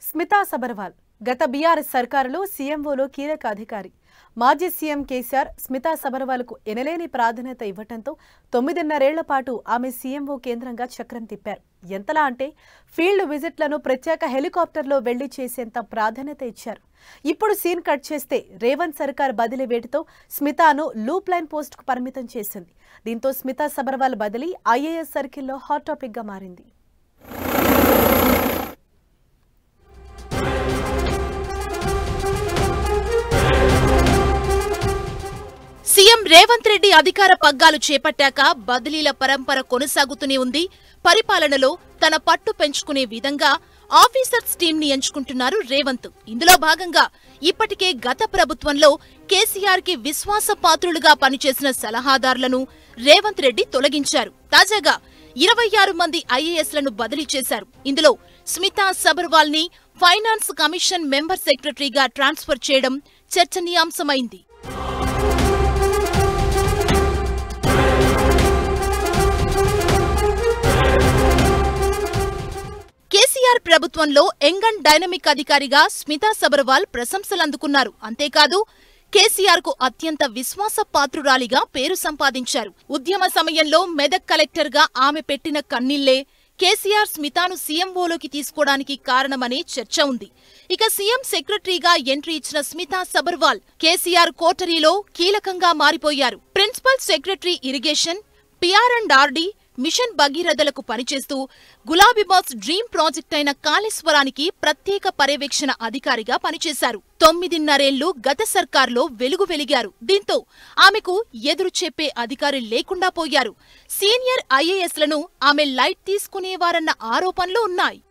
స్మితా సబర్వాల్ గత బీఆర్ఎస్ సర్కారులో సీఎంఓలో కీలక అధికారి. మాజీ సీఎం కేసీఆర్ స్మితా సబర్వాల్కు ఎనలేని ప్రాధాన్యత ఇవ్వటంతో 9.5 ఏళ్ల పాటు ఆమె సీఎంఓ కేంద్రంగా చక్రం తిప్పారు. ఎంతలా అంటే ఫీల్డ్ విజిట్లను ప్రత్యేక హెలికాప్టర్లో వెళ్లి చేసేంత ప్రాధాన్యత ఇచ్చారు. ఇప్పుడు సీన్ కట్ చేస్తే రేవంత్ సర్కార్ బదిలీ వేటుతో స్మితాను లూప్ లైన్ పోస్టుకు పరిమితం చేసింది. దీంతో స్మితా సబర్వాల్ బదిలీ ఐఏఎస్ సర్కిల్లో హాట్ టాపిక్ గా మారింది. సీఎం రేవంత్ రెడ్డి అధికార పగ్గాలు చేపట్టాక బదిలీల పరంపర కొనసాగుతూనే ఉంది. పరిపాలనలో తన పట్టు పెంచుకునే విధంగా ఆఫీసర్స్ టీమ్ ని ఎంచుకుంటున్నారు రేవంత్. ఇందులో భాగంగా ఇప్పటికే గత ప్రభుత్వంలో కేసీఆర్ కి విశ్వాసపాత్రులుగా పనిచేసిన సలహాదారులను రేవంత్ రెడ్డి తొలగించారు. తాజాగా 26 మంది ఐఏఎస్లను బదిలీ చేశారు. ఇందులో స్మితా సబర్వాల్ ని ఫైనాన్స్ కమిషన్ మెంబర్ సెక్రటరీగా ట్రాన్స్ఫర్ చేయడం చర్చనీయాంశమైంది. కేసీఆర్ ప్రభుత్వంలో యంగ్ అండ్ డైనమిక్ అధికారిగా స్మితా సబర్వాల్ ప్రశంసలందుకున్నారు. అంతేకాదు కేసీఆర్ కు అత్యంత విశ్వాసపాత్రురాలిగా పేరు సంపాదించారు. ఉద్యమ సమయంలో మెదక్ కలెక్టర్ గా ఆమె పెట్టిన కన్నీళ్లే కేసీఆర్ స్మితాను సీఎంఓలోకి తీసుకోవడానికి కారణమనే చర్చ ఉంది. ఇక సీఎం సెక్రటరీగా ఎంట్రీ ఇచ్చిన స్మితా సబర్వాల్ కేసీఆర్ కోటరీలో కీలకంగా మారిపోయారు. Principal secretary irrigation, PR&RD, mission భగీరథలకు పనిచేస్తూ గులాబీబాస్ డ్రీమ్ ప్రాజెక్ట్ అయిన కాళేశ్వరానికి ప్రత్యేక పర్యవేక్షణ అధికారిగా పనిచేశారు. 9.5 ఏళ్లు గత సర్కార్లో వెలుగు వెలిగారు. దీంతో ఆమెకు ఎదురు చెప్పే అధికారి లేకుండా పోయారు. సీనియర్ ఐఏఎస్లను ఆమె లైట్ తీసుకునేవారన్న ఆరోపణలు ఉన్నాయి.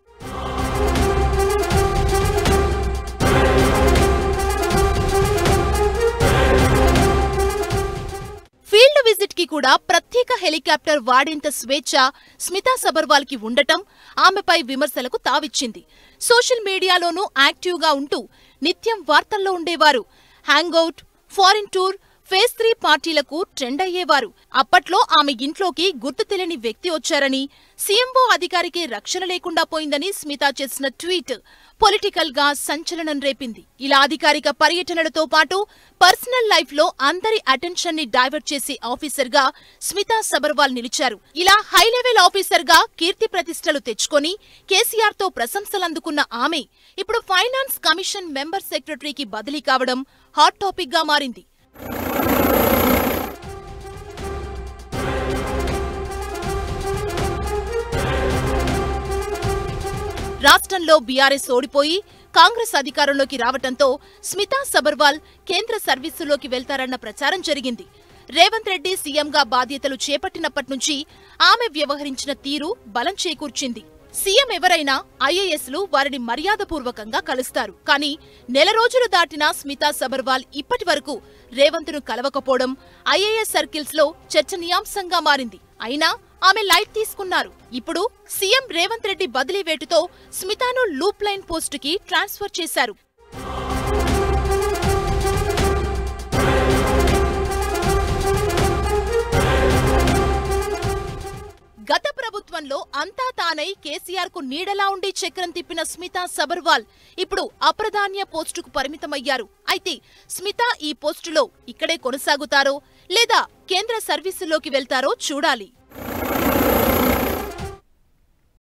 ఫీల్డ్ విజిట్ కి కూడా ప్రత్యేక హెలికాప్టర్ వాడేంత స్వేచ్ఛ స్మితా సబర్వాల్ కి ఉండటం ఆమెపై విమర్శలకు తావిచ్చింది. సోషల్ మీడియాలోనూ యాక్టివ్గా ఉంటూ నిత్యం వార్తల్లో ఉండేవారు. హ్యాంగ్అవుట్, ఫారిన్ టూర్, ఫేజ్ 3 పార్టీలకు ట్రెండ్ అయ్యేవారు. అప్పట్లో ఆమె ఇంట్లోకి గుర్తు తెలియని వ్యక్తి వచ్చారని, సీఎంఓ అధికారికి రక్షణ లేకుండా పోయిందని స్మితా చేసిన ట్వీట్ పొలిటికల్ గా సంచలనం రేపింది. ఇలా అధికారిక పర్యటనలతో పాటు పర్సనల్ లైఫ్ లో అందరి అటెన్షన్ ని డైవర్ట్ చేసే ఆఫీసర్ గా స్మితా సబర్వాల్ నిలిచారు. ఇలా హై లెవెల్ ఆఫీసర్ గా కీర్తి ప్రతిష్టలు తెచ్చుకొని కేసీఆర్ తో ప్రశంసలందుకున్న ఆమె ఇప్పుడు ఫైనాన్స్ కమిషన్ మెంబర్ సెక్రటరీకి బదిలీ కావడం హాట్ టాపిక్ గా మారింది. రాష్ట్రంలో బీఆర్ఎస్ ఓడిపోయి కాంగ్రెస్ అధికారంలోకి రావటంతో స్మితా సబర్వాల్ కేంద్ర సర్వీసులోకి వెళ్తారన్న ప్రచారం జరిగింది. రేవంత్ రెడ్డి సీఎంగా బాధ్యతలు చేపట్టినప్పట్నుంచి ఆమె వ్యవహరించిన తీరు బలం చేకూర్చింది. సీఎం ఎవరైనా ఐఏఎస్లు వారిని మర్యాదపూర్వకంగా కలుస్తారు. కానీ నెల రోజులు దాటినా స్మితా సబర్వాల్ ఇప్పటి వరకు రేవంత్ను కలవకపోవడం ఐఏఎస్ సర్కిల్స్ లో చర్చనీయాంశంగా మారింది. అయినా ఆమె లైట్ తీసుకున్నారు. ఇప్పుడు సీఎం రేవంత్ రెడ్డి బదిలీ వేటుతో స్మితాను లూప్ లైన్ పోస్టుకి ట్రాన్స్ఫర్ చేశారు. గత ప్రభుత్వంలో అంతా తానై కేసీఆర్ కు నీడలా ఉండి చక్రం తిప్పిన స్మితా సబర్వాల్ ఇప్పుడు అప్రధాన్య పోస్టుకు పరిమితమయ్యారు. అయితే స్మితా ఈ పోస్టులో ఇక్కడే కొనసాగుతారో లేదా కేంద్ర సర్వీసులోకి వెళ్తారో చూడాలి.